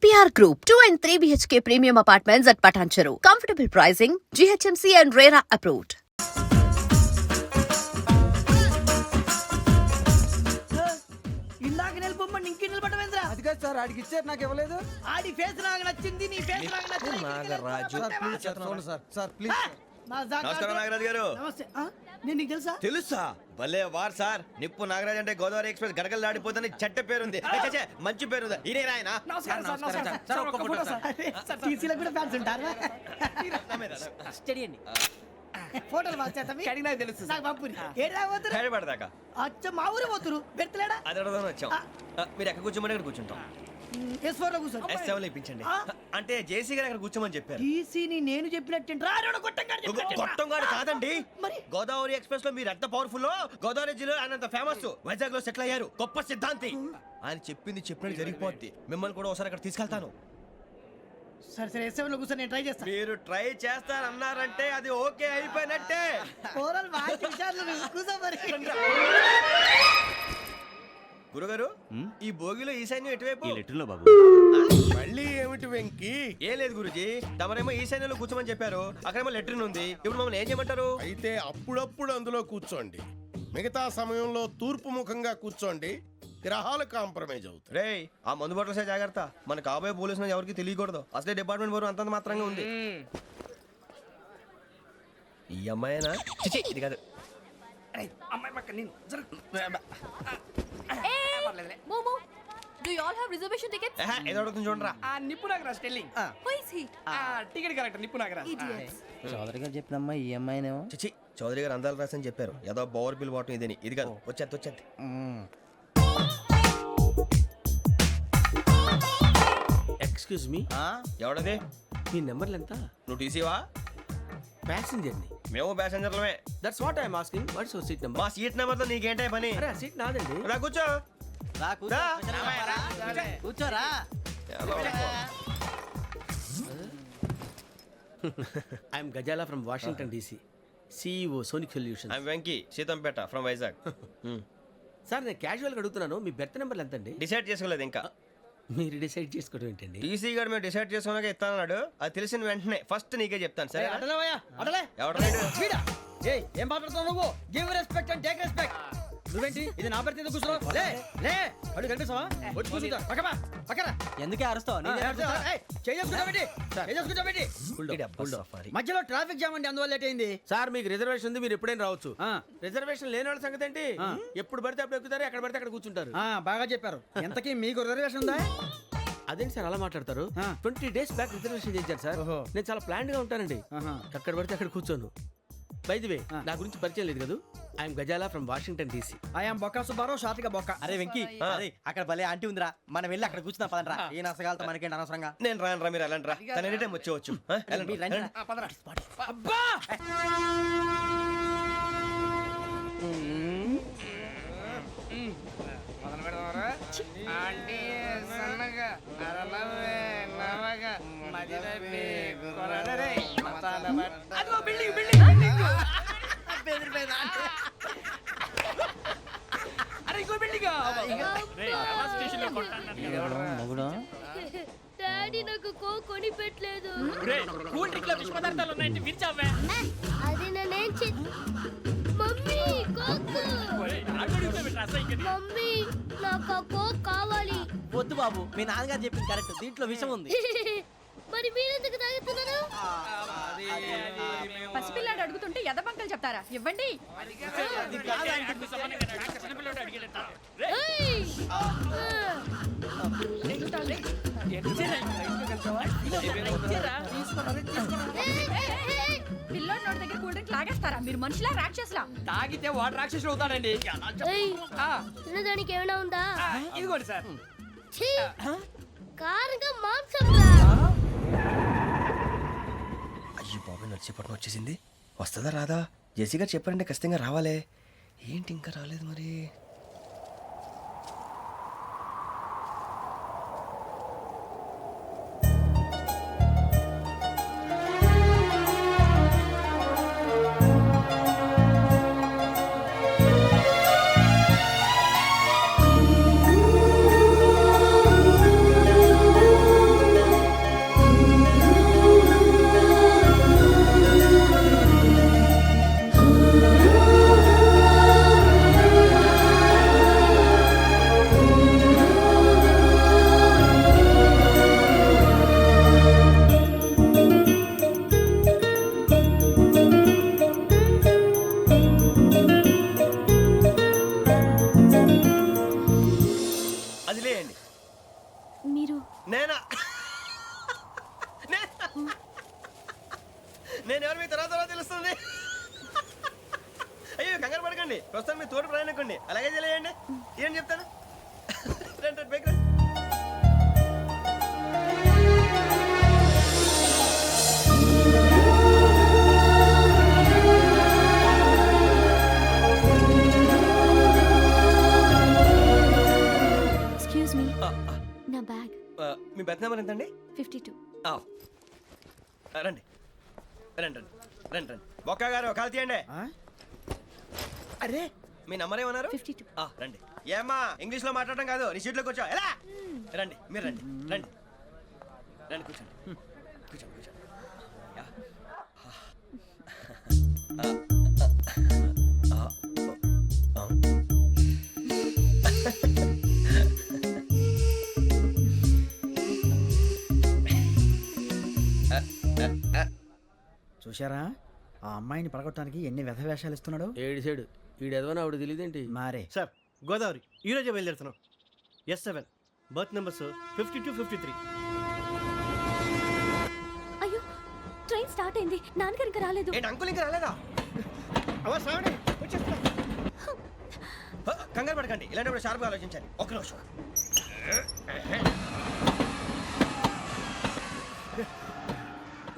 EPR Group, 2 and 3 BHK premium apartments at Patancheru. Comfortable pricing, GHMC and RERA approved. ఇందాక నిలబొమ్మని ఇంకే నిలబడమేంద్రా? అది కాదు sir, ఆడికి ఇచ్చారు, నాకు ఇవ్వలేదు. ఆడి ఫేస్ నాకు నచ్చింది, నీ ఫేస్ నాకు నచ్చింది. నాగరాజు. సార్ ప్లీజ్ సార్, చూడండి సార్, సార్ ప్లీజ్ సార్. నమస్కారం నాగరాజు గారు. నమస్తే. నేను నీకు తెలుసా? తెలుసా? భలే వార్ సార్. నిప్పు నాగరాజ్ అంటే గోదావరి ఎక్స్ప్రెస్ గడగలు దాడిపోతుంది చెట్ట పేరుంది. ఛే, మంచి పేరుంది. ఈయన ఆయన నమస్కారం సార్, నమస్కారం సార్. ఒక్క ఫోటో సార్. సార్ టీసీలో కూడా ఫ్యాన్స్ ఉంటారా? స్టడీ అండి. ఫోటోలు మార్చేస్తాం. కడిగి నాకు తెలుసు. నాకు పంపుని. ఏడు రాబోతురు? హైదరాబాద్ అచ్చ మా ఊరు పోతురు. పెడతలేడా? అది అడగదామని వచ్చాం. మీరు ఎక్కడ కూర్చోమని అక్కడ కూర్చుంటాం. S4 లో కూర్చో. S7 ఇప్పించండి. అంటే జేసీ గారు అక్కడ కూర్చోమని చెప్పారు. టీసీని నేను చెప్పినట్టు గొట్టంగాడు కాదండి. మరి గోదావరి ఎక్స్ప్రెస్ లో మీరు ఎంత పవర్ఫుల్, గోదావరి జిల్లా ఆయన ఫేమస్, వైజాగ్ లో సెటిల్ అయ్యారు, గొప్ప సిద్ధాంతి. ఆయన చెప్పింది చెప్పినట్టు జరిగిపోద్ది. మిమ్మల్ని కూడా ఒకసారి అక్కడ తీసుకెళ్తాను. సరే సరే S7 లో కూర్చో, నేను ట్రై చేస్తాను. మీరు ట్రై చేస్తారన్నారంటే అది ఓకే అయిపోయినట్టే. ఓరల్ వాయిస్ విషయాలు కూర్చో మరి. గురుగారు, ఈ భోగిలో ఈశాన్యం ఎటువైపు? బాబు మళ్ళీ ఏమిటి వెంకీ? ఏం లేదు గురుజీ, తమరేమో ఈశాన్యంలో కూర్చోమని చెప్పారు, అక్కడేమో లెట్రిన్ ఉంది. ఇప్పుడు మమ్మల్ని ఏం చేయమంటారు? అయితే అప్పుడప్పుడు అందులో కూర్చోండి, మిగతా సమయంలో తూర్పు ముఖంగా కూర్చోండి. గ్రహాలు కాంప్రమైజ్ అవుతాయి. రే, ఆ మందు బాటలసే జాగ్రత్త. మన కాబోయే పోలీసులు ఎవరికి తెలియకూడదు. అసలే డిపార్ట్మెంట్ బోరు అంతంత మాత్రంగా ఉంది. ఈ అమ్మాయినా? చిచి, ఇది కాదు. అమ్మాయి పక్క నేను Momo, do you all have reservation tickets? ఏదో అడుగుతుంది చూడరా. నిప్పు Nagaraj telling. Who is he? Ticket correct నిప్పు నాగరాజ్. Idiots. చౌదరి గారు చెప్పినమ్మా ఈ అమ్మాయినేమో. చిచి, చౌదరి గారు అందాలు రాసని చెప్పారు. ఏదో బోర్ బిల్ వాటం ఇదని. ఇది కాదు, వచ్చేది. Excuse me, ఎవడది? మీ నెంబర్లు ఎంత? నువ్వు టీసీవా? ప్యాసింజర్ ని. మేము ప్యాసెంజర్లమే. That's what I'm asking. What's your seat number? మా సీట్ నెంబర్తో నీకేంటే పని? అరే ఆ సీట్ నాదండి. రా కూర్చో. రా. కూర్చోరా. I'm Gazala from Washington DC, CEO Sonic Solutions. I'm Venky, Seethampeta from Vizag. Sir నేను క్యాజువల్గా అడుగుతున్నాను, మీ బెర్త్ నెంబర్లు ఎంత అండి? డిసైడ్ చేసుకోలేదు ఇంకా. మీరు డిసైడ్ చేసుకోవడం ఏంటండి? టీసీ గారు మేము డిసైడ్ చేసుకున్నాక ఇస్తానన్నాడు. అది తెలిసిన వెంటనే ఫస్ట్ నీకే చెప్తాను. సరే అడలే ఎవరు? ఏం మాట్లాడుతావు నువ్వు? Give respect and take respect. నువ్వేంటి ఇది నా పరిస్థితి ఎందుకు కూర్చున్నావు? లే లే, అడుగు కనిపిస్తావా? వచ్చి కూర్చుంటా. పక్కన ఎందుకే అరుస్తావు? మధ్యలో ట్రాఫిక్ జామ్ అండి, అందువల్ల లేట్ అయింది. సార్ మీకు రిజర్వేషన్ ఉంది, మీరు ఎప్పుడైనా రావచ్చు. రిజర్వేషన్ లేని వాళ్ళ సంగతి ఏంటి? ఎప్పుడు పడితే అప్పుడు ఎక్కుతారు, ఎక్కడ పడితే అక్కడ కూర్చుంటారు. బాగా చెప్పారు. ఎంతకీ మీకు రిజర్వేషన్ ఉందా? అదేంటి సార్ అలా మాట్లాడతారు? 20 days బ్యాక్ రిజర్వేషన్ చేశారు సార్. నేను చాలా ప్లాన్డ్ గా ఉంటానండి. అక్కడ పడితే అక్కడ కూర్చోను. బై ది వే, నా గురించి పరిచయం లేదు కదా. I'm Gazala from Washington DC. I'm Bokka Subbarao, short గా బొక్క. అరే వెంకీ, అక్కడ భలే ఆంటీ ఉందిరా, మనం వెళ్ళి అక్కడ కూర్చున్నా పదనరా. ఏ నసగాలతో మనకేంటి అనవసరంగా. నేను రాను రా, మీరు వెళ్ళండి రా. తన ఎనీ టైం వచ్చేవచ్చు. అబ్బా డాడీ నాకు కోక్ కొని పెట్టలేదు. కూల్ డ్రింక్ లో విష పదార్థాలు ఉన్నాయంటే విరిచావే. అది నేనేం మమ్మీ కోక్. మమ్మీ నాకు ఆ కోక్ కావాలి. వద్దు బాబు, మీ నాన్నగారు చెప్పింది కరెక్ట్, దీంట్లో విషయం ఉంది. మరి మీరెందుకు తాగుతున్నారు? పసిపిల్లాడు అడుగుతుంటే ఎదబంకలు చెప్తారా? ఇవ్వండి. పిల్లోడి నోటి దగ్గర కూల్ డ్రింక్ లాగేస్తారా? మీరు మనుషులా రాక్షసులా? తాగితే వాడు రాక్షసుడు అవుతాడండి. తినడానికి ఏమైనా ఉందా? ఇదిగోండి సార్. కారంగా మాంసం. అయ్యో బాబు, నడిచేపట్నం వచ్చేసింది. వస్తుందా రాదా? జేసీ గారు చెప్పారంటే ఖచ్చితంగా రావాలే. ఏంటి ఇంకా రాలేదు మరి? నేనా నేను ఎవరు మీ తర్వాత తెలుస్తుంది. అయ్యో కంగారు పడకండి, ప్రస్తుతం మీ తోడు ప్రయాణకండి, అలాగే తెలియండి. ఏం చెప్తాను రండి బైక్ రండి. ఎక్స్క్యూజ్ మీ నా బ్యాగ్ మీ బెత్ నెంబర్ ఎంతండి? 52. రండి రండి రండి రండి రండి. బొక్క గారు కాల్ తీయండి. అరే మీ నంబర్ ఏమన్నారు? 52. రండి. ఏమ్మా ఇంగ్లీష్ లో మాట్లాడడం కాదు, నీ సీట్లో కూర్చో. ఎలా రండి, మీరు రండి రండి రండి కూర్చోండి కూర్చోండి కూర్చోండి. యా. చూశారా ఆ అమ్మాయిని పడగొట్టడానికి ఎన్ని వ్యధ వేషాలు ఇస్తున్నాడు. ఏడు సైడు ఈడు ఎదవని ఆవిడ తెలియదేంటి. మారే సార్ గోదావరి ఈ రోజే బయలుదేరుతున్నాం. S7 berth numbers 52, 53. అయ్యో ట్రైన్ స్టార్ట్ అయింది, నాన్నగారు ఇంకా రాలేదు. ఏంటి అంకుల్ ఇంకా రాలేదా? కంగారు పడకండి, ఇలాంటప్పుడు షార్ప్గా ఆలోచించండి. ఒక్క నిమిషం.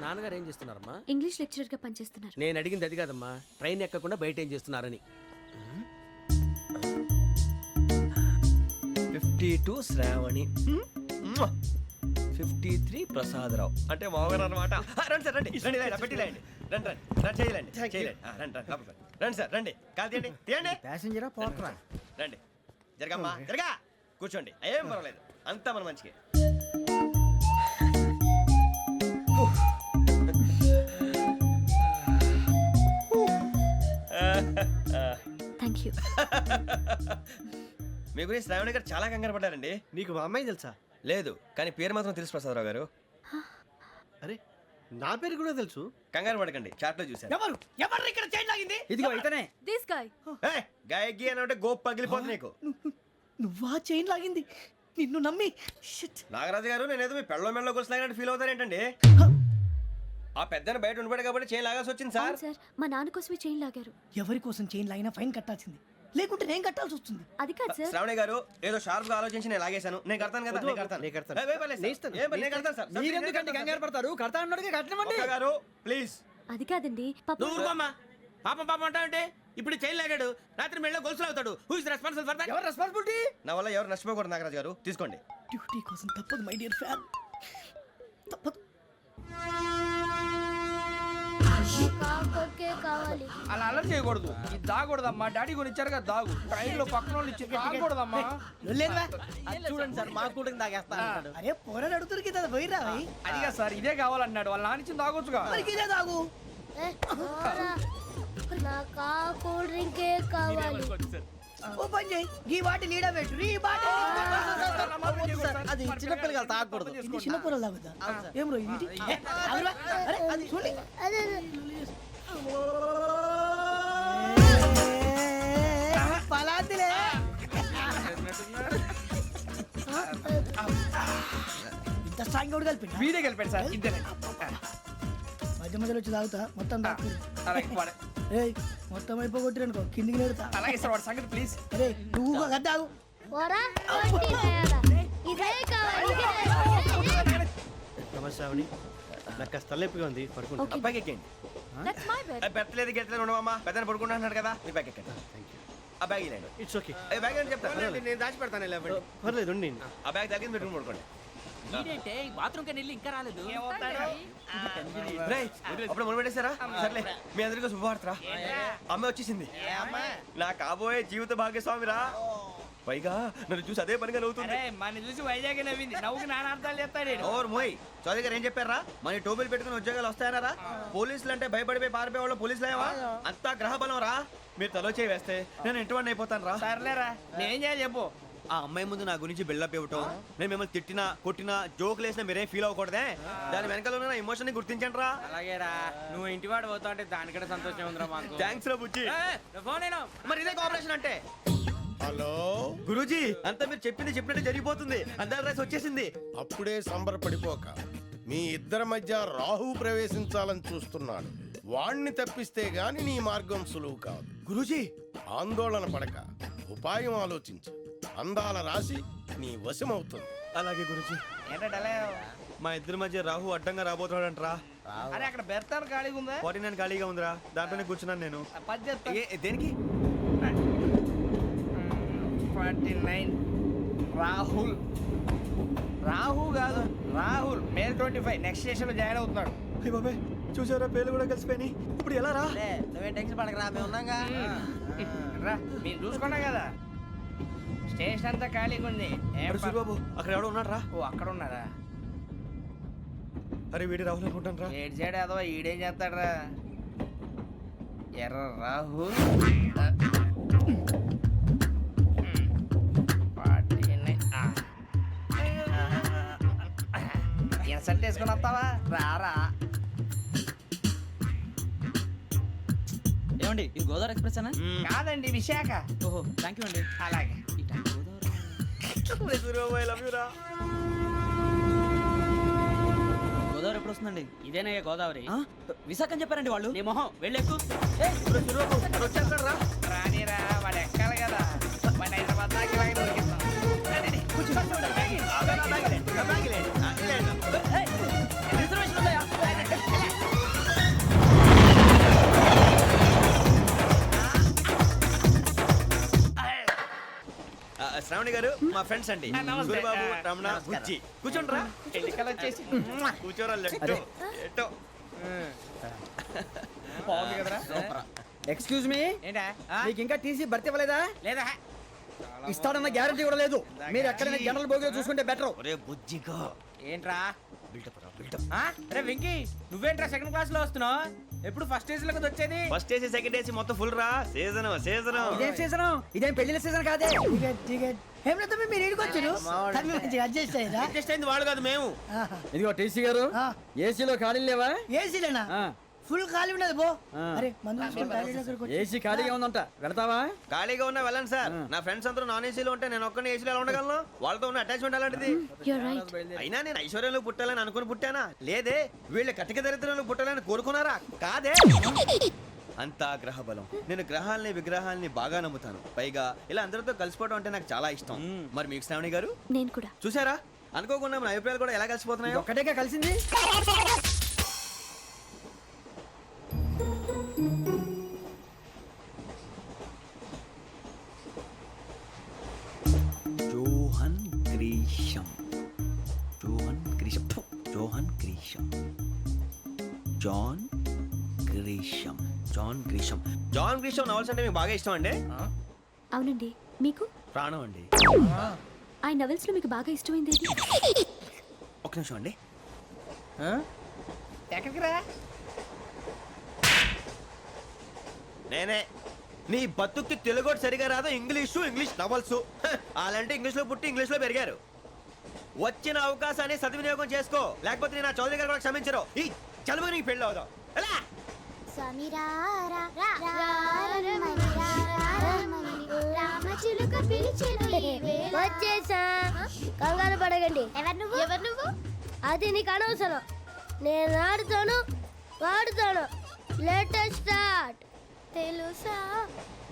నాన్నగారు ఏం చేస్తున్నారమ్మా? ఇంగ్లీష్ లెక్చరర్ గా పనిచేస్తున్నారు. నేను అడిగింది అది కాదమ్మా, ట్రైన్ ఎక్కకుండా బయట ఏం చేస్తున్నారని. 52 శ్రావణి, 53 ప్రసాదరావు అంటే మామగారు అనమాట. రండి సార్ రండి రండి రండి పెట్టి రండి రండి రండి రండి చేయలేండి చేయలేండి. రండి రండి లోపలికి రండి. రండి సార్ రండి, కాల్ తీయండి తీయండి. ప్యాసింజరా పోట్రా. రండి జరగమ్మా జరగా కూర్చోండి, ఏం పర్వాలేదు, అంతా మన మంచికి. Thank you. మీ గురించి శ్రావణి గారు చాలా కంగారు పడ్డారండి. నీకు మా అమ్మాయి తెలుసా? లేదు కానీ పేరు మాత్రం తెలుసు ప్రసాదరావు గారు. అరే నా పేరు కూడా తెలుసు. కంగారు పడకండి, చాట్ లో చూశాను. ఎవరు ఎవరు ఇక్కడ చైన్ లాగింది? ఇదిగో ఇతనే. This guy. గాయకి అని అంటే గోప్ పగిలిపోతుంది నీకు. నువ్వా చైన్ లాగింది? నిన్ను నమ్మి నాగరాజు గారు నేనేదో మీ పెళ్ళ మెళ్ళలో గురిసిలాగినట్టు ఫీల్ అవుతారేంటండి? ఆ పెద్దని బయట ఉండిపోయాడు కాబట్టి చేయి లాగాల్సి వచ్చింది సార్. సార్ మా నాన్న కోసమే చైన్ లాగారు. ఎవరి కోసం చైన్ లాగినా ఫైన్ కట్టాల్సింది, లేకుంటే నేను కట్టాల్సి వస్తుంది. అది కాదు సార్. శ్రావణి గారు ఏదో షార్ప్ గా ఆలోచించి నేను లాగేశాను. నేను కడతాను కదా, నేను కడతాను. నేను కడతాను. ఏ, పర్లేదు సార్. నేను ఇస్తాను. ఏ, నేను కడతాను సార్. మీరెందుకంటే కంగారు పడతారు? కడతా అన్నాడుగా కట్టమండి. ఒక్క గారు ప్లీజ్. అది కాదండి పాప. నువ్వు ఊరుకోమ్మా. పాపం పాపం అంటావంటే ఇప్పుడు చైన్ లాగాడు, రాత్రి మెళ్ళ గొలుసులు అవుతాడు. Who is responsible for that? ఎవరు రెస్పాన్సిబిలిటీ? నా వల్ల ఎవరు నష్టపోకూడదు నాగరాజు గారు, తీసుకోండి. డ్యూటీ కోసం తప్పదు మై డియర్ ఫ్యాన్, తప్పదు. కావాలి. అలా అలర్ చేయకూడదు, ఇది దాగకూడదమ్మా. డాడీ కొని ఇచ్చారు కదా దాగు, ట్రైన్ లో పక్కన వాళ్ళు ఇచ్చి దాగకూడదమ్మా. చూడండి సార్ మా కూడా తాగేస్తా అన్నాడు. అరే పోరాడు అడుగుతారు కదా పోయిరా. అదిగా సార్ ఇదే కావాలన్నాడు, వాళ్ళ నాన్న ఇచ్చింది తాగొచ్చుగా. ఇదే తాగు. నాకు కూల్ డ్రింకే కావాలి. ఓ పని చేయి, ఈ బాటి లీడ పెట్టు. ఈ బాటి అది చిన్నపిల్లలు తాగకూడదు. ఇది చిన్న పొరలు తాగుతా. ఏం రో ఇది? అరే అది చూడండి. పలాతిలే. ఇంత స్ట్రాంగ్ కూడా కలిపి వీడే కలిపాడు సార్. ఇద్దరే మధ్య మధ్యలో వచ్చి తాగుతా, మొత్తం తాగు. మొత్తం అయిపోగొట్టి అనుకో కిందికి నేడుతా. అలాగే సార్ వాడి సంగతి ప్లీజ్. అరే నువ్వు కదా తాగు. ఇదే కావాలి. నమస్తే శ్రావణి, నాకు కాస్త తలెప్పిగా ఉంది, పడుకుంటా. Okay. బ్యాగ్ ఎక్కండి. That's my bed. పెట్టలేదు గెట్టలేదు ఉండవమ్మా, పెద్దని పడుకుంటున్నాడు కదా, మీ బ్యాగ్ ఎక్కండి. ఆ బ్యాగ్ ఇలాండి. It's okay. బ్యాగ్ అని చెప్తాను, నేను దాచి పెడతాను. పర్లేదు ఉండి. ఆ బ్యాగ్ తగ్గింది పెట్టుకుని పడుకోండి. బాత్రూమ్ కి వెళ్ళి ఇంకా రాలేదు. రేయ్, అప్పుడు మొదలు పెట్టేశారా? సర్లే మీ అందరికీ శుభవార్తరా, అమ్మ వచ్చేసింది. నా కాబోయే జీవిత భాగ్యస్వామిరా. పైగా నన్ను చూసి అదే పనిగా నవ్వుతుంది. మన చూసి వైజాగ్ నవ్వింది, నవ్వుకి నాన్న అర్థాలు చెప్తాడు. ఓర్ మోయ్, చౌదరి గారు ఏం చెప్పారా? మన టోబీలు పెట్టుకుని ఉద్యోగాలు వస్తాయనరా? పోలీసులు అంటే భయపడిపోయి పారిపోయే వాళ్ళు పోలీసులేవా? అంతా గ్రహ బలం రా. మీరు తలో చేయి వేస్తే నేను ఇంటివాడిని అయిపోతాను రా. సర్లేరా, నేనేం చేయాలి చెప్పు. ఆ అమ్మాయి ముందు నా గురించి బిల్డప్ ఇవ్వటం, నేను మిమ్మల్ని తిట్టినా కొట్టినా జోకులు వేసినా మీరేం ఫీల్ అవ్వకూడదే. దాని వెనకాల ఉన్న ఎమోషన్ ని గుర్తించండి రా. అలాగేరా, నువ్వు ఇంటివాడు పోతా అంటే దానికంటే సంతోషం ఉందిరా మాకు. థ్యాంక్స్ రా బుజ్జి. ఫోన్ అయినా మరి ఇదే కోఆపరేషన్ అంటే. హలో గురూజీ అంతా మీరు చెప్పింది చెప్పినట్టు జరిగిపోతుంది అందాల రైస్ వచ్చేసింది. అప్పుడే సంబరపడిపోక మీ ఇద్దరి మధ్య రాహు ప్రవేశించాలని చూస్తున్నాడు. వాణ్ణి తప్పిస్తే గాని నీ మార్గం సులువు కాదు. గురూజీ ఆందోళన పడక ఉపాయం ఆలోచించు. అందాల రాశి నీ వశమవుతుంది. అలాగే గురూజీ. మా ఇద్దరి మధ్య రాహు అడ్డంగా రాబోతున్నాడంట్రా. అరే అక్కడ బెర్తాను ఖాళీగా ఉందా? 49 ఖాళీగా ఉందిరా, దాంట్లోనే కూర్చున్నాను నేను. పది చెప్తా. దేనికి? 49 రాహుల్. రాహు కాదు రాహుల్. మే 25 నెక్స్ట్ స్టేషన్ లో జాయిన్ అవుతున్నాడు. అయ్య బాబాయ్ చూసారా, పేర్లు కూడా కలిసిపోయినాయి. ఇప్పుడు ఎలా రా? నువ్వేం టెన్షన్ పడకరా, మేము ఉన్నాగా. రా మీరు చూసుకున్నా కదా, స్టేషన్ అంతా ఖాళీగా ఉంది. ఏం ప- బాబు అక్కడ ఎవడో ఉన్నాడు రా. ఓ అక్కడ ఉన్నారా? అరే వీడి రాహుల్ అనుకుంటాను రా. ఏడు సైడ్ అదో ఈడేం చేస్తాడరా? ఎర్ర రాహు ఇన్సర్ట్ వేసుకుని వస్తావా? రారా. ఏమండి ఇది గోదావరి ఎక్స్ప్రెస్ అనా? కాదండి విశాఖ. ఓహో థ్యాంక్ యూ అండి. అలాగే. గోదావరి ఎప్పుడు వస్తుందండి? ఇదేనయ్య గోదావరి. విశాఖ అని చెప్పారండి వాళ్ళు. నీ మొహం వెళ్ళెక్కు. రానిరా, వాడు ఎక్కాలి కదా. వాడు హైదరాబాద్ దాకా ఇలాగే దొరికిస్తాం. రండి, కూర్చో. రిజర్వేషన్ ఉందా? శ్రావణి గారు మా ఫ్రెండ్స్ అండి. నమస్తే. గురుబాబు, రమణ, బుజ్జి. కూర్చోండి రా. ఎన్నికలు వచ్చేసి కూర్చోరా. లెట్టో ఎట్టో. బాగుంది కదరా? ఎక్స్క్యూజ్ మీ, ఏంటా? మీకు ఇంకా టీసీ భర్తీ ఇవ్వలేదా? లేదా ఇస్తాడన్న గ్యారంటీ కూడా లేదు. మీరు ఎక్కడైనా జనరల్ బోగిలో చూసుకుంటే బెటర్. ఒరే బుజ్జిగా ఏంట్రా? బిల్డప్ రా, బిల్డప్. అరే వెంకీ, నువ్వేంట్రా సెకండ్ క్లాస్ లో వస్తున్నావు? ఎప్పుడు ఫస్ట్ ఏజ్ లోకి వచ్చేది? ఫస్ట్ ఏసీ సెకండ్ ఏసీ మొత్తం ఫుల్ రా. Season season. ఇదేం సీజన్? ఇదేం పెళ్లిన సీజన్ కాదే. మీరు ఇడికొచ్చారు అడ్జస్ట్ అయ్యారా? అడ్జస్ట్ అయింది వాళ్ళు కాదు, మేము. ఇదిగో టీసీ గారు, ఏసీలో ఖాళీలు లేవా? ఏసీలేనా? ఫుల్ ఖాళీ ఉండదు పో. అరే మందు ఏసీ ఖాళీగా ఉందంట, వెళతావా? ఖాళీగా ఉన్నా వెళ్ళండి సార్. నా ఫ్రెండ్స్ అందరూ నాన్ ఏసీలో ఉంటే నేను ఒక్కనే ఏసీలో ఎలా ఉండగలను? వాళ్ళతో ఉన్న అటాచ్మెంట్ అలాంటిది. అయినా నేను ఐశ్వర్యంలో పుట్టాలని అనుకుని పుట్టానా? లేదే. వీళ్ళ కటిక దరిద్రంలో పుట్టాలని కోరుకున్నారా? కాదే. అంతా గ్రహ బలం. నేను గ్రహాలని విగ్రహాలని బాగా నమ్ముతాను. పైగా ఇలా అందరితో కలిసిపోవడం అంటే నాకు చాలా ఇష్టం. మరి మీకు శ్రావణి గారు? నేను కూడా. చూసారా, అనుకోకుండా మన అభిప్రాయాలు కూడా ఎలా కలిసిపోతున్నాయో. ఒక్కటేగా కలిసింది. Johan Grisham. Johan Grisham. Johan Grisham. John Grisham. John Grisham. John Grisham novels అంటే మీకు బాగా ఇష్టం అండి? అవునండి. మీకు? ప్రాణం అండి. ఆ నవెల్స్ లో మీకు బాగా ఇష్టమైంది ఏది? ఒక నిమిషం అండి. ఎక్కడికి రా? నేనే. నీ బతుక్కి తెలుగు సరిగా రాదు, ఇంగ్లీష్ నవల్స్. అలాంటి ఇంగ్లీష్ లో పుట్టి ఇంగ్లీష్ లో పెరిగారు. వచ్చిన అవకాశాన్ని సద్వినియోగం చేసుకో, లేకపోతే నేను నా చౌదరి గారు కూడా క్షమించరు. ఈ చదువు నీకు పెళ్ళి అవుదాం. ఎలా? వచ్చేసా, కంగారు పడకండి. ఎవరు నువ్వు? అది నీకు అనవసరం. నేను ఆడుతాను, వాడుతాను. Latest start. తెలుసా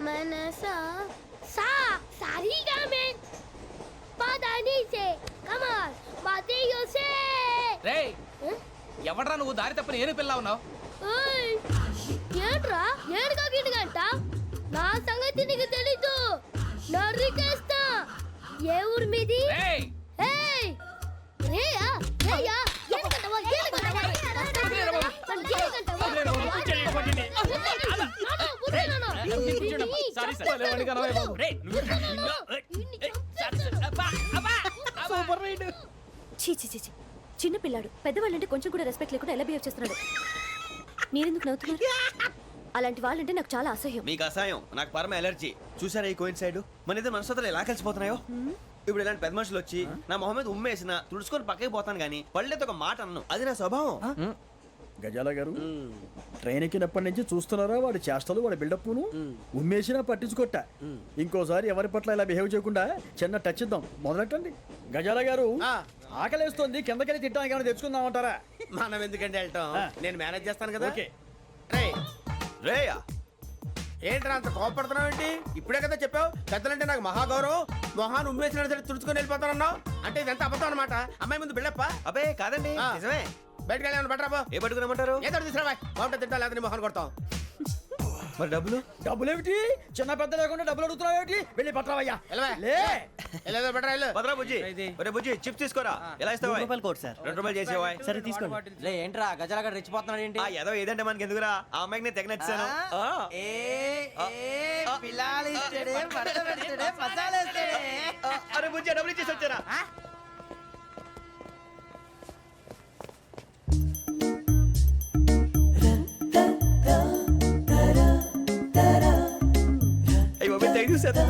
మనసా సా సారీగా మే పదాని సే కమాన్ బాతియో సే. రేయ్, ఎవడ్రా నువ్వు? దారి తప్పని ఏను పిల్ల ఉన్నావు? ఓయ్ ఏంట్రా ఏడుగా గిడుగంట? నా సంగతి నీకు తెలీదు. నరికేస్తా. ఏ ఊరు మీది? రేయ్, ఏయ్ రేయా రేయా ఏడుగంటవా ఏడుగంటవా సారీ సార్. రేయ్, సూపర్ రైడ్. చీ చీ చీ చీ. చిన్న పిల్లాడు పెద్దవాళ్ళంటే కొంచెం కూడా రెస్పెక్ట్ లేకుండా ఎలా బిహేవ్ చేస్తున్నాడు. మీరెందుకు నవ్వుతున్నారు? అలాంటి వాళ్ళంటే నాకు చాలా అసహ్యం. మీకు అసహాయం, నాకు పరమ ఎలర్జీ. చూసారా ఈ కోయిన్ సైడ్? మన ఇద్దరు మనసుతో ఎలా కలిసిపోతున్నాయో. ఇప్పుడు ఇలాంటి పెద్ద మనుషులు వచ్చి నా మొహం మీద ఉమ్మేసిన తుడుచుకొని పక్కకి పోతాను కానీ పళ్ళేతో ఒక మాట అన్ను. అది నా స్వభావం. గజాల గారు ట్రైన్ ఎక్కినప్పటి నుంచి చూస్తున్నారా వాడి చేష్టలు వాడి బిల్డప్ను ఉమ్మేసినా పట్టించుకోట ఇంకోసారి ఎవరి పట్ల ఇలా బిహేవ్ చేయకుండా చిన్న టచ్ ఇద్దాం మొదలెట్టండి గజాల గారు ఆకలేస్తోంది కిందకెళ్ళి తిట్టడానికి ఏమైనా తెచ్చుకుందామంటారా మనం ఎందుకంటే వెళ్తాం నేను మేనేజ్ చేస్తాను కదా. ఓకే రేయా ఏంట్రా అంత కోపడుతున్నావు ఏంటి? ఇప్పుడే కదా చెప్పావు పెద్దలంటే నాకు మహాగౌరవం, మొహాన్ని ఉమ్మేసిన సరే తుడుచుకొని వెళ్ళిపోతానన్నావు. అంటే ఇదంతా అబద్ధం అనమాట. అమ్మాయి ముందు బిల్డప్ప. అబ్బే కాదండి, ఆ. నిజమే. బయటకు వెళ్ళాను బట్రాబో. ఏ పట్టుకురమ్మంటారు? ఏదో తీసుకురా బాగుంటుంది తింటా లేదా మొహాన్ని కొడతాం. మరి డబ్బులు? డబ్బులేమిటి చిన్న పెద్ద లేకుండా డబ్బులు అడుగుతున్నావు ఏమిటి? వెళ్ళి పట్టరావయ్యా వెళ్ళవా? లే వెళ్ళేదో బట్రా వెళ్ళు. భద్రా బుజ్జి, ఒరే బుజ్జి చిప్స్ తీసుకోరా. ఎలా ఇస్తావా? Court sir. 2 రూపాయలు చేసేవా? సరే తీసుకోండి. లే ఏంట్రా గజాల రెచ్చిపోతున్నాడు ఏంటి? ఆ ఏదో ఏదంటే మనకి ఎందుకురా, ఆ అమ్మాయికి నేను తెగ నచ్చాను. అరే బుజ్జి డబ్బులు ఇచ్చేసి వచ్చారా? అయ్యో తెగ చూసారు.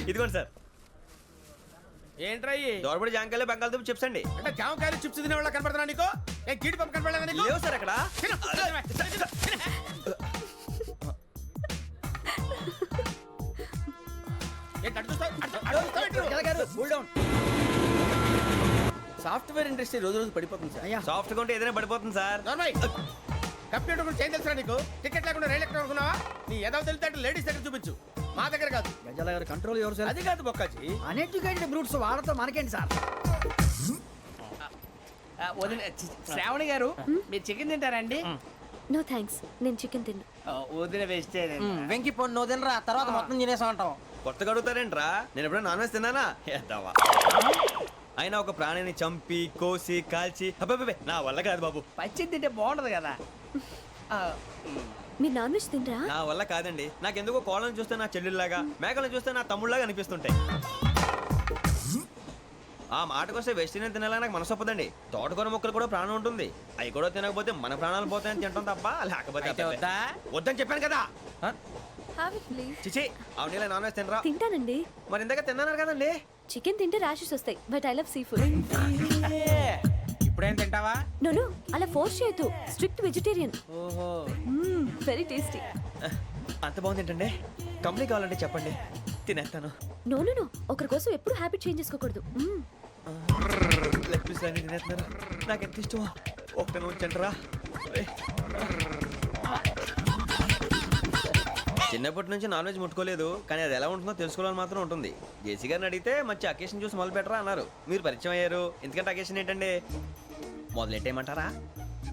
ఇదిగోండి సార్. ఏంట్రా ఇయి? దోరబడి జాంకాయలు బంగాళదుంప చిప్స్ అండి. అంటే జామకాయలు చిప్స్ తినే వాళ్ళ కనపడుతున్నా నీకు? ఏ గీడి పంప కనపడలేదా నీకు? లేవు సార్ అక్కడ. తిను, తిను, తిను. ఏంటి అటు చూస్తావు? అటు చూస్తావు ఏంటి? గజాల గారు కూల్ డౌన్. సాఫ్ట్వేర్ ఇండస్ట్రీ రోజు రోజు పడిపోతుంది సార్. అయ్యా సాఫ్ట్ గా ఉంటే ఏదైనా పడిపోతుంది సార్. నార్మల్ కంప్యూటర్ గురించి ఏం తెలుసా నీకు? టికెట్ లేకుండా రైలు ఎక్కడ అనుకున్నావా? నీ ఏదో తెలితే లేడీస్ దగ్గర చూపించు, మా దగ్గర కాదు. గజాల గారు కంట్రోల్ ఎవరు సార్? అది కాదు బొక్కాజీ. అన్ఎడ్యుకేటెడ్ బ్రూట్స్ వాడతాం మనకేంటి సార్? శ్రావణి గారు మీరు చికెన్ తింటారండి? నో థ్యాంక్స్, నేను చికెన్ తిన్ను. వదిన వేస్తే వెంకి పొన్ను నువ్వు తినరా తర్వాత మొత్తం తినేసా ఉంటాం. కొత్తగా అడుగుతారేంట్రా? నేను ఎప్పుడైనా నాన్ వెజ్ తిన్నానా? ఎద్దావా. అయినా ఒక ప్రాణిని చంపి కోసి కాల్చి అబ్బబ్బే నా వల్ల కాదు బాబు. పచ్చి తింటే బాగుంటది కదా. మీరు నాన్ వెజ్ తినరా? నా వల్ల కాదండి. నాకెందుకో కోళ్ళని చూస్తే నా చెల్లెళ్ళలాగా, మేకలను చూస్తే నా తమ్ముళ్ళలాగా అనిపిస్తుంటాయి. ఆ మాటకొస్తే వెస్టిరియన్ తినాలని నాకు మనసు ఒప్పదండి. తోటకూర మొక్కలు కూడా ప్రాణం ఉంటుంది. అవి కూడా తినకపోతే మన ప్రాణాలు పోతాయని తింటాం తప్ప లేకపోతే అబ్బబ్బే. వద్దని చెప్పాను కదా. Have it please. చిచి అవునీ నాన్ వెజ్ తినరా? తింటానండి. మరి ఇందాక తిన్నాను కదండి. చికెన్ తింటే ర్యాషెస్ వస్తాయి, but I love sea food. ఇప్పుడేం తింటావా? నో అలా ఫోర్స్ చేయొద్దు. Strict vegetarian. ఓహో వెరీ టేస్టీ. అంత బాగుంది ఏంటండి? కంప్లీట్ కావాలంటే చెప్పండి, తినేస్తాను. నో ఒకరి కోసం ఎప్పుడు హ్యాబిట్ చేంజ్ చేసుకోకూడదు. లెగ్ పీస్ అన్ని తినేస్తున్నారు. నాకు ఎంత ఇష్టమో. ఒకటే ఉంచండిరా. చిన్నప్పటి నుంచి నాన్ వెజ్ ముట్టుకోలేదు, కానీ అది ఎలా ఉంటుందో తెలుసుకోవాలని మాత్రం ఉంటుంది. జేసీ గారిని అడిగితే మంచి అకేషన్ చూసి మొదలు పెట్టరా అన్నారు. మీరు పరిచయం అయ్యారు, ఎందుకంటే అకేషన్ ఏంటండి? మొదలెట్టేయమంటారా?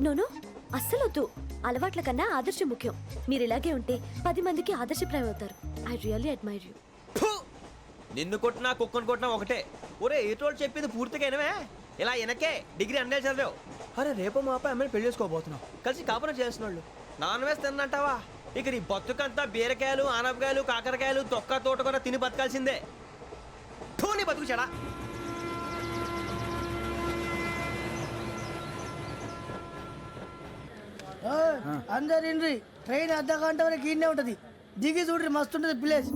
నో అస్సలు వద్దు. అలవాట్ల కన్నా ఆదర్శం ముఖ్యం. మీరు ఇలాగే ఉంటే 10 మందికి ఆదర్శప్రాయం అవుతారు. I really admire you. నిన్ను కొట్టినా కుక్కను కొట్టినా ఒకటే. ఒరే ఏటోళ్ళు చెప్పింది పూర్తిగా వినవే. ఇలా వెనకే డిగ్రీ అన్నే చదివావు. అరే రేపు మా అబ్బాయి అమ్మాయిని పెళ్లి చేసుకోబోతున్నావు, కలిసి కాపురం చేసిన వాళ్ళు నాన్ వెజ్ తిన్నంటావా? ఇక నీ బతుకంతా బీరకాయలు ఆనపకాయలు కాకరకాయలు తొక్క తోట కూడా తిని బతకాల్సిందే. నీ బతుకు చెడా. అందరు ఇండ్రి ట్రైన్ అర్ధ గంట వరకు ఇన్నే ఉంటది. దిగి చూడ్రి మస్తు ఉంటది ప్లేస్.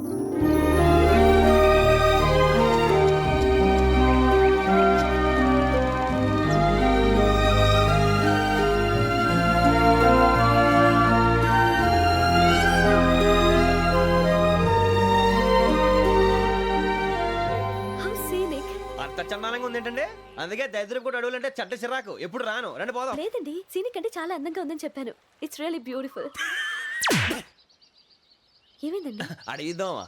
How scenic. అంత చందానంగా ఉంది ఏంటంటే? అందుకే దరిద్రం కూడా అడవులంటే చెడ్డ చిరాకు. ఎప్పుడు రాను, రండి పోదాం. లేదండి, సీనిక్ అంటే చాలా అందంగా ఉందని చెప్పాను. It's really beautiful. ఏమైందండి? అడిగిద్దామా?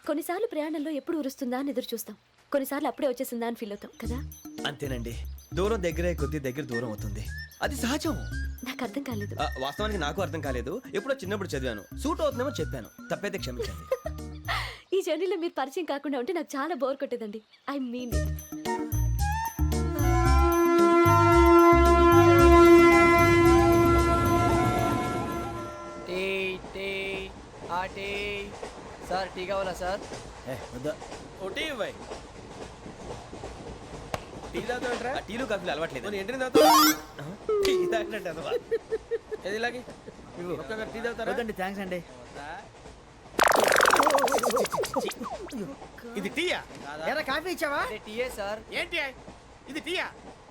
కొన్నిసార్లు ప్రయాణంలో ఎప్పుడు ఉరుస్తుందా అని ఎదురు చూస్తాం, కొన్నిసార్లు అప్పుడే వచ్చేసిందా అని ఫీల్ అవుతాం కదా. అంతేనండి, దూరం దగ్గరే కొద్ది దగ్గర దూరం అవుతుంది. అది సహజం. నాకు అర్థం కాలేదు. వాస్తవానికి నాకు అర్థం కాలేదు. ఎప్పుడో చిన్నప్పుడు చదివాను, సూట్ అవుతుందేమో చెప్పాను, తప్పైతే క్షమించండి. ఈ జర్నీలో మీరు పరిచయం కాకుండా ఉంటే నాకు చాలా బోర్ కొట్టేదండి. I mean it. Sir tea కావాలా సార్? ఒకటి ఇవ్వాయి. టీ తాగుతావేంట్రా? టీలు కాఫీలు అలవాట్లేదు. ఏంటి తాగుతావు? టీ తాగినట్టు అదవా. ఏది ఇలాగే ఒక్కొక్కరు టీ తాగుతారా? థ్యాంక్స్ అండి. ఇది టీయా? ఎరా కాఫీ ఇచ్చావా? టీయే సార్. ఏంటి ఇది టీయా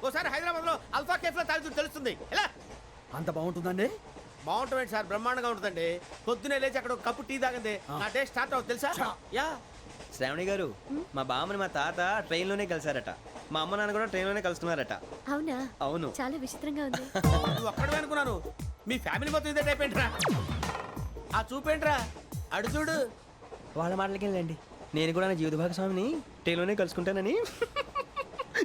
ఓసారి హైదరాబాద్ లో అల్ఫా కేఫ్ లో తాగుతూ తెలుస్తుంది ఎలా అంత బాగుంటుందండి? బాగుంటుంది సార్, బ్రహ్మాండంగా ఉంటుందండి. పొద్దునే లేచి అక్కడ ఒక కప్పు టీ తాగింది నా డే స్టార్ట్ అవుతుంది తెలుసా? యా శ్రావణి గారు మా బామ్మని మా తాత ట్రైన్ లోనే కలిసారట. మా అమ్మ నాన్న కూడా ట్రైన్ లోనే కలుస్తున్నారట. అవునా? అవును. చాలా విచిత్రంగా ఉంది. నువ్వు ఒక్కడే అనుకున్నాను, మీ ఫ్యామిలీ మొత్తం ఇదే టైప్ ఏంట్రా? ఆ చూపేంట్రా అడు చూడు. వాళ్ళ మాటలకి వెళ్ళండి. నేను కూడా నా జీవిత భాగస్వామిని ట్రైన్ లోనే కలుసుకుంటానని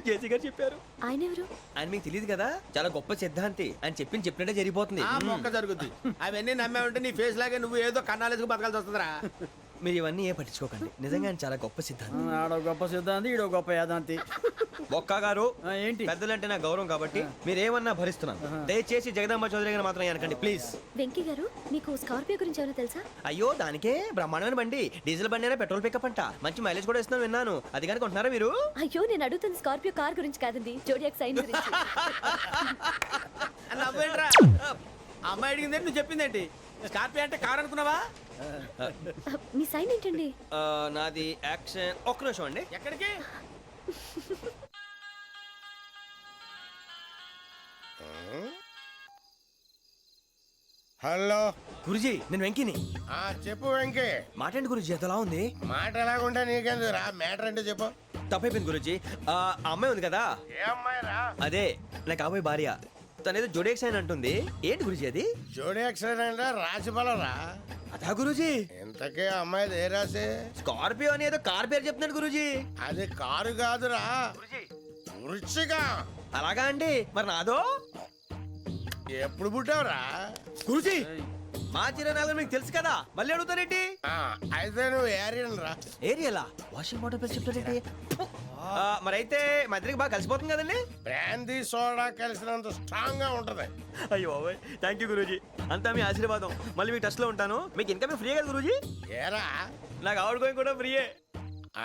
జేసీ గారు చెప్పారు. ఆయన ఎవరు? ఆయన మీకు తెలియదు కదా, చాలా గొప్ప సిద్ధాంతి అని చెప్పినట్టే జరిగిపోతుంది. ఆ మొక్క జరుగుద్ది. అవన్నీ నమ్మే ఉంటే నీ ఫేస్ లాగే నువ్వు ఏదో కన్నాలేసుకు బతకాల్సి వస్తుందిరా. మీరు ఇవన్నీ ఏ పట్టించుకోకండి, నిజంగా ఆయన చాలా గొప్ప సిద్ధాంతి. ఆడో గొప్ప సిద్ధాంతి, ఈడో గొప్ప యాదాంతి. ఒక్క గారు ఏంటి? పెద్దలంటే నా గౌరవం కాబట్టి మీరేమన్నా భరిస్తున్నాను. దయచేసి జగదాంబ చౌదరి గారు మాత్రం అనకండి ప్లీజ్. వెంకీ గారు, మీకు స్కార్పియో గురించి ఏమైనా తెలుసా? అయ్యో దానికే బ్రహ్మాండమైన బండి, డీజిల్ బండి అయినా పెట్రోల్ పికప్ అంట, మంచి మైలేజ్ కూడా ఇస్తున్నాను విన్నాను. అది కానీ కొంటున్నారా మీరు? అయ్యో, నేను అడుగుతుంది స్కార్పియో కార్ గురించి కాదండి, జోడియాక్ సైన్ గురించి. నవ్వేంట్రా? అమ్మాయి అడిగింది నువ్వు చెప్పిందేంటి? స్కార్పియో అంటే కార్ అనుకున్నావా? మీ సైన్ ఏంటండి? నాది యాక్షన్. ఒక్క నిమిషం అండి. ఎక్కడికి? హలో గురుజీ నేను వెంకిని. చెప్పు వెంకీ. మాట్లాడండి గురుజీ, ఎంతలా ఉంది? మాట ఎలాగుంటా నీకెందుకు రా, మ్యాటర్ అంటే చెప్పు. తప్పైపోయింది గురుజీ. ఆ అమ్మాయి ఉంది కదా, ఏ అమ్మాయి రా? అదే నా కాబోయే భార్య. తనేదో జోడేక్స్ అని అంటుంది. ఏంటి గురుజీ అది? జోడి యాక్సిడెంట్ రాసి రా. అదా గురుజీ? ఇంతకే అమ్మాయి ఏ రాసి? స్కార్పియో అని ఏదో కార్ పేరు చెప్తున్నాడు గురుజీ. అది కారు కాదురా, వృచ్చిక. అలాగా అండి, మరి నాదో? ఎప్పుడు పుట్టావురా? గురుజీ మా చిరనాలు మీకు తెలుసు కదా, మళ్ళీ అడుగుతారేంటి? అయితే నువ్వు ఏరియన్ రా. ఏరియలా? వాషింగ్ వాటర్ పేరు చెప్తారేంటి? మరైతే మా ఇద్దరికి బాగా కలిసిపోతుంది కదండి. బ్రాందీ సోడా కలిసినంత స్ట్రాంగ్ గా ఉంటది. అయ్యో థ్యాంక్ యూ గురూజీ, అంతా మీ ఆశీర్వాదం. మళ్ళీ మీకు టచ్ లో ఉంటాను. మీకు ఇన్కమ్ ఫ్రీ కదా గురూజీ? ఏరా నాకు ఆవిడ గోయింగ్ కూడా ఫ్రీయే.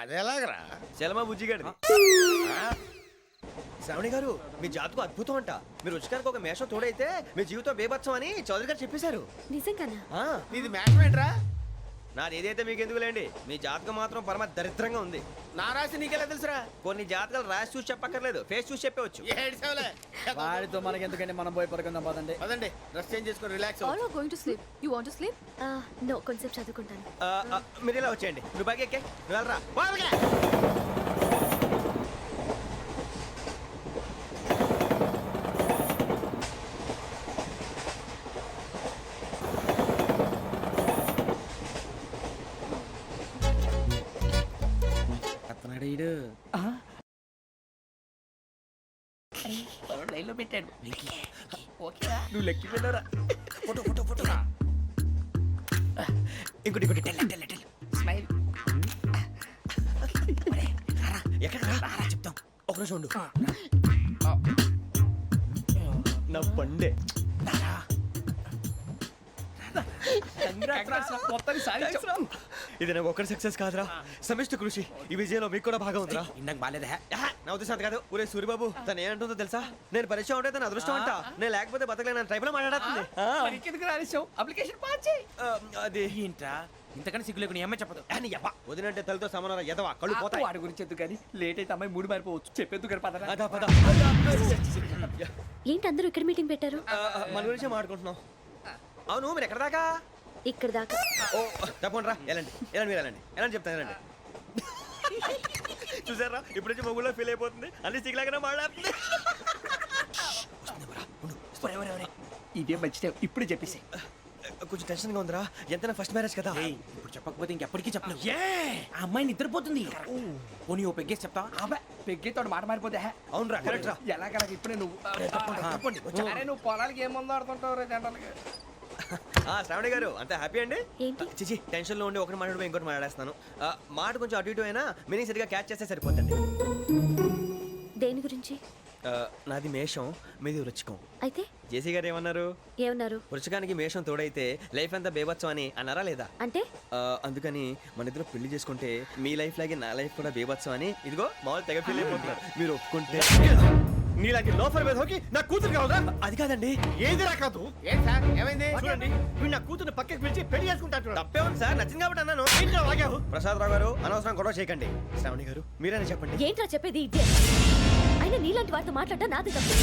అదేలాగరా? చలమా బుజ్జి గారిది. శ్రావణి గారు మీ జాతకు అద్భుతం అంట. మీరు రుచికారికి ఒక మేషం తోడైతే మీ జీవితం బేబత్సం అని చౌదరి గారు చెప్పేశారు. నిజంగానా? నీది మ్యాటర్ ఏంట్రా? నాది ఏదైతే మీకు ఎందుకు లేండి, మీ జాతకం మాత్రం పరమ దరిద్రంగా ఉంది. నా రాసి నీకెలా తెలుసురా? కొన్ని జాతకాలు రాసి చూసి చెప్పక్కర్లేదు, ఫేస్ చూసి చెప్పవచ్చు. ఏడ్చావులే. వాడితో మనకి ఎందుకంటే మనం పోయి పడుకుందాం పదండి. పదండి, డ్రెస్ చేంజ్ చేసుకొని relax all are going to sleep. You want to sleep? No, కొంచెం చదువుకుంటాను. మీరు ఇలా వచ్చేయండి. నువ్వు బాగా ఎక్కే, నువ్వు వెళ్ళరా. లైన్లో పెట్టాడు. నువ్వు లెక్కి వెళ్ళరా. Photo photo photo. ఇంకోటి ఇంకోటి. Tell smile. ఎక్కడ రా చెప్తాం. ఒక నిమిషం ఉండు. నా పండే. ఇది నాకు ఒక్కరి సక్సెస్ కాదురా, సమిష్టి కృషి. ఈ విజయంలో మీకు కూడా భాగం ఉందిరా. ఇందాక బాగాలేదా? నా ఉద్దేశం అంత కాదు. ఊరే సూర్యబాబు తను ఏమంటుందో తెలుసా? నేను పరిచయం ఉంటే తన అదృష్టం అంట. నేను లేకపోతే బతకలేను ట్రైబ్ లో మాట్లాడుతుంది. ఎందుకు రాలేసావు? అప్లికేషన్ పాస్ చేయి. అది ఏంట్రా ఇంతకన్నా సిగ్గు లేకుండా ఏమై చెప్పదు. వదినంటే తలతో సమానం ఎదవా, కళ్ళు పోతాయి. వాడి గురించి ఎందుకు కానీ లేట్ అయితే అమ్మాయి మూడు మారిపోవచ్చు. చెప్పేందుకు గారు పదరా. అదా పద. ఏంటి అందరూ ఇక్కడ మీటింగ్ పెట్టారు? మన గురించే మాట్లాడుకుంటున్నాం. అవును మీరు ఎక్కడ దాకా? ఇక్కడ దాకా. ఓ తప్పకుండా రా, వెళ్ళండి వెళ్ళండి, మీరు వెళ్ళండి వెళ్ళండి చెప్తాను వెళ్ళండి. చూసారా ఇప్పుడు నుంచి మొగుల్లో ఫీల్ అయిపోతుంది, అన్ని సిగ్లాగానే మాట్లాడుతుంది. ఇదే మంచి టైం, ఇప్పుడు చెప్పేసి. కొంచెం టెన్షన్ గా ఉందిరా, ఎంతైనా ఫస్ట్ మ్యారేజ్ కదా. ఇప్పుడు చెప్పకపోతే ఇంకెప్పటికీ చెప్పను. ఆ అమ్మాయి నిద్రపోతుంది. పోనీ ఓ పెగ్గేసి చెప్తా. అబ్బాయి పెగ్గేతో మాట మారిపోతే. అవునరా కరెక్ట్ రా. ఎలాగలా ఇప్పుడే నువ్వు అరే నువ్వు పొలాలకి ఏం ముందు ఆడుతుంటావు రే జనరల్గా. శ్రావణి గారు అంత హ్యాపీ అండి? ఏంటి? చిచి టెన్షన్ లో ఉండి ఒకటి మాట్లాడిపోయి ఇంకోటి మాట్లాడేస్తాను. మాట కొంచెం అటు ఇటు అయినా మీనింగ్ సరిగా క్యాచ్ చేస్తే సరిపోతుంది. దేని గురించి? నాది మేషం, మీది వృచ్చికం. అయితే జేసీ గారు ఏమన్నారు? ఏమన్నారు? వృచ్చికానికి మేషం తోడైతే లైఫ్ అంతా బేబత్సం అని అన్నారా లేదా? అంటే అందుకని మన ఇద్దరు పెళ్లి చేసుకుంటే మీ లైఫ్ లాగే నా లైఫ్ కూడా బేబత్సం అని ఇదిగో మామూలు తెగ ఫీల్ అయిపోతున్నారు. మీరు ఒప్పుకుంటే నీలాంటి లోఫర్ మీద హోకి నా కూతురు కావదా? అది కాదండి. ఏది రా కాదు. ఏం సార్ ఏమైంది? చూడండి వీడు నా కూతురు పక్కకి పిలిచి పెళ్లి చేసుకుంటాడు. తప్పే ఉంది సార్, నచ్చింది కాబట్టి అన్నాను. ఏంటో వాగావు? ప్రసాద్ రావు గారు అనవసరం గొడవ చేయకండి. శ్రావణి గారు మీరైనా చెప్పండి. ఏంట్రా చెప్పేది? ఇదే అయినా నీలాంటి వారితో మాట్లాడటం నాది తప్పు.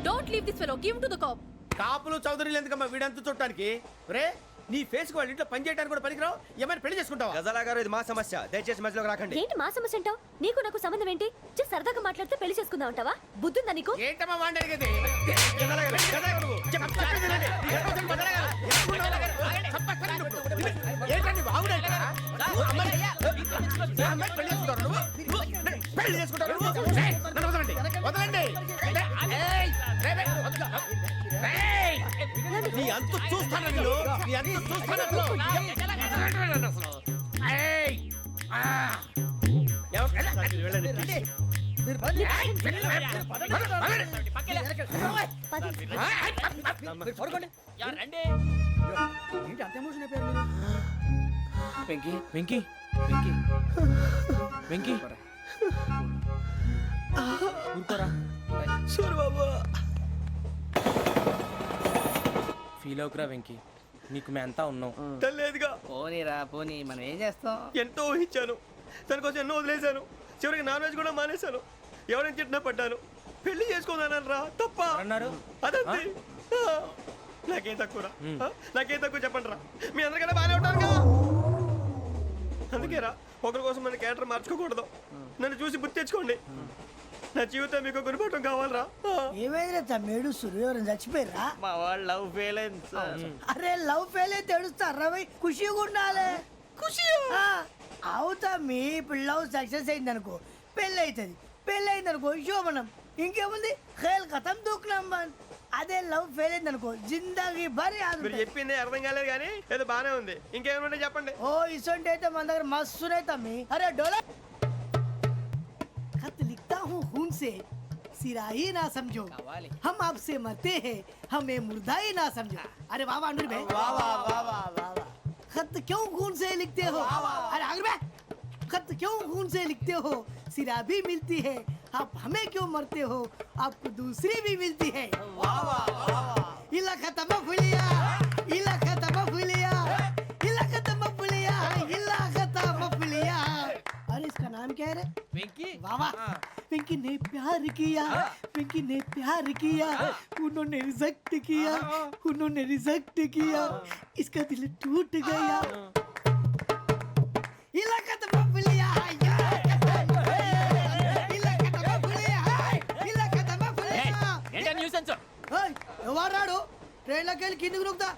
Don't leave this fellow, give to the cop. కాపులు చౌదరులు ఎందుకమ్మా వీడంతా చూడటానికి? రే నీ ఫేస్ కు వాళ్ళ ఇంట్లో పని చేయడానికి కూడా పనికిరావు. ఏమైనా పెళ్లి చేసుకుంటావా? గజాలా గారు ఇది మా సమస్య, దయచేసి మధ్యలోకి రాకండి. ఏంటి మా సమస్య అంటావు? నీకు నాకు సంబంధం ఏంటి? జస్ట్ సరదాగా మాట్లాడితే పెళ్లి చేసుకుందాం అంటావా? బుద్ధుందా నీకు? ఏంటమ్మా వాడిని అడిగేది? ఏంటండి బాగుండేట? పెళ్లి చేసుకుంటారు నువ్వు? పెళ్లి చేసుకుంటారు నువ్వు? ఏయ్, నన్ను వదలండి, వదలండి. ఏయ్, రేయ్, రేయ్, వదలు. రేయ్, నీ అంతు చూస్తాను నేను, నీ అంతు చూస్తాను అసలు. వదలండి అసలు. ఏయ్, ఆ. వెళ్ళండి. వెంకీ వెంకీ వెంకీ వెంకీ ఊరుకోరా. సూరి బాబా, ఫీల్ అవుకురా వెంకీ, నీకు మేమంతా ఉన్నాం. తెలియదుగా. పోనీరా పోనీ, మనం ఏం చేస్తాం? ఎంతో ఊహించాను, తన కోసం ఎన్నో వదిలేశాను, చివరికి నాన్ వెజ్ కూడా మానేశాను. ఎవరైనా తిట్టినా పడ్డాను. పెళ్లి చేసుకోదానని రా తప్ప అన్నారు అదంతే. నాకేం తక్కువ నాకేం తక్కువ చెప్పండి రా. మీ అందరికన్నా బాగానే ఉంటారుగా. అందుకే రా, ఒకరి కోసం మన క్యారెక్టర్ మార్చుకోకూడదు. నన్ను చూసి గుర్తు తెచ్చుకోండి. నా జీవితం మీకు గురిపటం కావాలరా. ఏమైందిరా తమ్మేడు సూర్యవరం చచ్చిపోయిరా? మా వాళ్ళు లవ్ ఫెయిల్ అయింది సార్. అరే లవ్ ఫెయిల్ అయితే ఏడుస్తారా? ఖుషిగా ఉండాలి. ఖుషి అవుతా. మీ ఇప్పుడు లవ్ సక్సెస్ అయింది అనుకో, పెళ్ళి అవుతుంది. పెళ్ళి అయింది అనుకో శోభనం. ఇంకేముంది, ఖేల్ కథం దూకునాం బాన్. అదే లవ్ ఫెయిల్ అయింది అనుకో జిందాగీ భారీ. మీరు చెప్పింది అర్థం కాలేదు కానీ ఏదో బానే ఉంది. ఇంకేమైనా చెప్పండి. ఓ ఇసొంటి అయితే మన దగ్గర మస్తునే తమ్మి. అరే డోలా खत लिखता हूँ खून से, सिरा ही ना समझो, हम आपसे मरते हैं, हमें मुर्दा ही ना समझो. अरे वाह वाह अनुर भाई, वाह वाह वाह वाह वाह. खत क्यों खून से लिखते हो? अरे अनुर भाई, खत क्यों खून से लिखते हो? सिरा भी मिलती है, आप हमें क्यों मरते हो? आपको दूसरी भी मिलती है. वाह वाह वाह. इला खत्म फुलिया, इला खत्म फुलिया, इला खत्म फुलिया, इला खत्म फुलिया. अरे इसका नाम क्या है रे? వెంకీ वाह वाह. पिंकी ने प्यार किया, पिंकी ने प्यार किया, उन्होंने रिजेक्ट किया, उन्होंने रिजेक्ट किया, इसका दिल टूट गया. इलाका तो बबलिया, इलाका तो बबलिया, इलाका तो बबलिया. ఏంటా న్యూసెన్స్? ఎవరాడు ట్రైన్లోకి వెళ్ళి కిందికి నొక్కుతా?